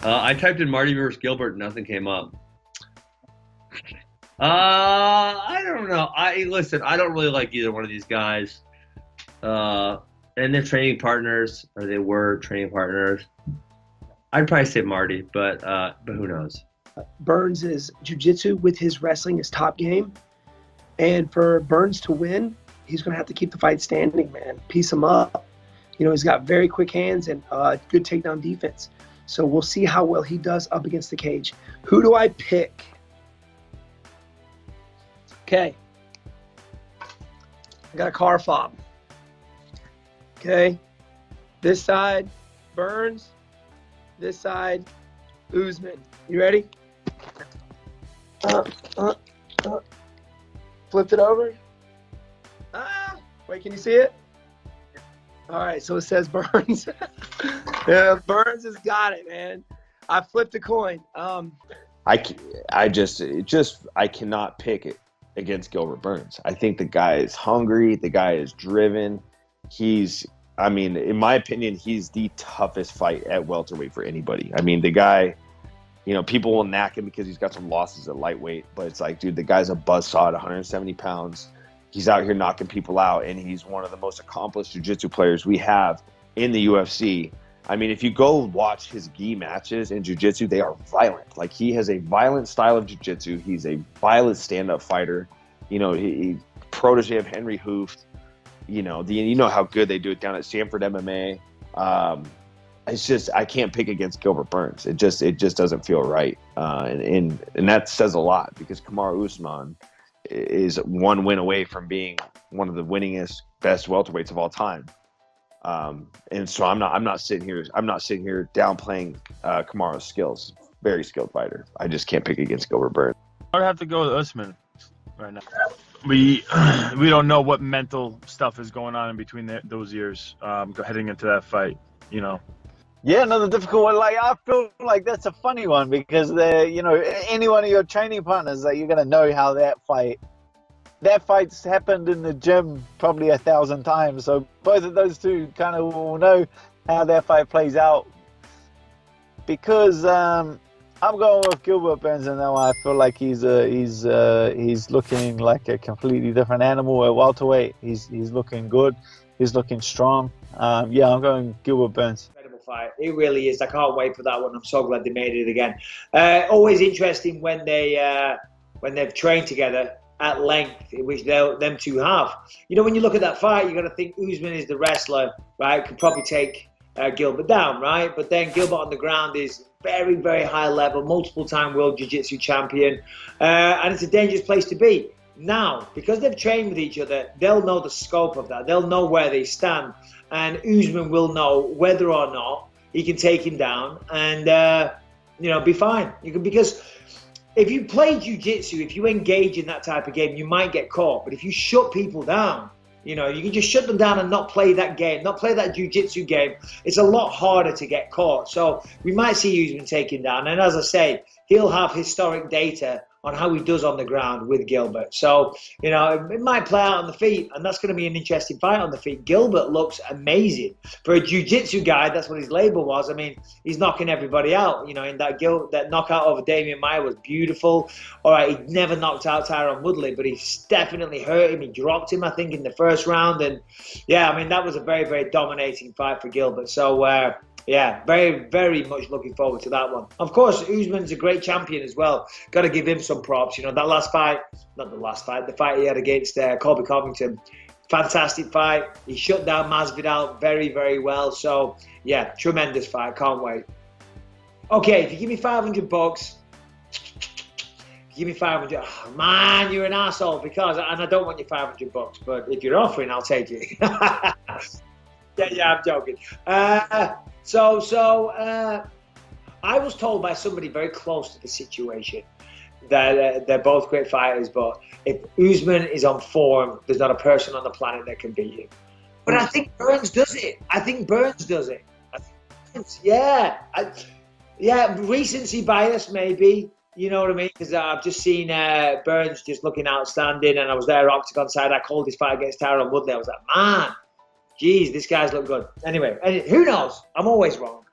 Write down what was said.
I typed in Marty versus Gilbert, nothing came up. I don't know. I listen. I don't really like either one of these guys. And they're training partners, or they were training partners. I'd probably say Marty, but who knows? Burns' jiu-jitsu with his wrestling is top game. And for Burns to win, he's going to have to keep the fight standing, man. Piece him up. You know, he's got very quick hands and good takedown defense. So we'll see how well he does up against the cage. Who do I pick? Okay. I got a car fob. Okay. This side, Burns. This side, Usman. You ready? Flipped it over. Wait, can you see it? All right, so it says Burns. Yeah, Burns has got it, man. I flipped a coin. I cannot pick it against Gilbert Burns. I think the guy is hungry. The guy is driven. In my opinion, he's the toughest fight at welterweight for anybody. I mean, the guy, people will knack him because he's got some losses at lightweight, but it's like, dude, the guy's a buzzsaw at 170 pounds. He's out here knocking people out, and he's one of the most accomplished jiu-jitsu players we have in the UFC. I mean, if you go watch his gi matches in jiu-jitsu, they are violent. Like, he has a violent style of jiu-jitsu. He's a violent stand-up fighter. He protege of Henry Hooft. You know how good they do it down at Stanford MMA. It's just, I can't pick against Gilbert Burns. It just doesn't feel right. And that says a lot, because Kamaru Usman is one win away from being one of the winningest, best welterweights of all time. And so I'm not sitting here downplaying Kamaru's skills. Very skilled fighter. I just can't pick against Gilbert Burns. I'd have to go with Usman right now. We don't know what mental stuff is going on in between those years, heading into that fight. Yeah, another difficult one. Like, I feel like that's a funny one, because any one of your training partners, that you're gonna know how that fight's happened in the gym probably 1,000 times. So both of those two kind of will know how that fight plays out. Because I'm going with Gilbert Burns, and now I feel like he's looking like a completely different animal at welterweight. He's looking good. He's looking strong. I'm going Gilbert Burns. Fight. It really is. I can't wait for that one. I'm so glad they made it again. Always interesting when they've trained together at length, which them two have. When you look at that fight, you're going to think Usman is the wrestler, right? Could probably take Gilbert down, right? But then Gilbert on the ground is very, very high level, multiple time world jiu-jitsu champion, and it's a dangerous place to be. Now, because they've trained with each other, they'll know the scope of that. They'll know where they stand. And Usman will know whether or not he can take him down and, be fine. Because if you play jiu-jitsu, if you engage in that type of game, you might get caught. But if you shut people down, you can just shut them down and not play that game, not play that jiu-jitsu game. It's a lot harder to get caught. So we might see Usman taken down. And as I say, he'll have historic data on how he does on the ground with Gilbert. So, it might play out on the feet, and that's going to be an interesting fight on the feet. Gilbert looks amazing. For a jiu-jitsu guy, that's what his label was. I mean, he's knocking everybody out. In that knockout over Damian Maia was beautiful. All right, he never knocked out Tyron Woodley, but he definitely hurt him. He dropped him, I think, in the first round. And, that was a very, very dominating fight for Gilbert. So, very, very much looking forward to that one. Of course, Usman's a great champion as well. Got to give him some props. The fight he had against Colby Covington, fantastic fight. He shut down Masvidal very, very well. So, tremendous fight. Can't wait. Okay, if you give me $500, give me 500. Oh, man, you're an asshole, and I don't want your $500, but if you're offering, I'll take it. I'm joking. I was told by somebody very close to the situation that they're both great fighters, but if Usman is on form, there's not a person on the planet that can beat him. But I think Burns does it. Recency bias, maybe. You know what I mean? Because I've just seen Burns just looking outstanding, and I was there octagon side. I called his fight against Tyron Woodley. I was like, man, geez, this guy's look good. Anyway, who knows? I'm always wrong.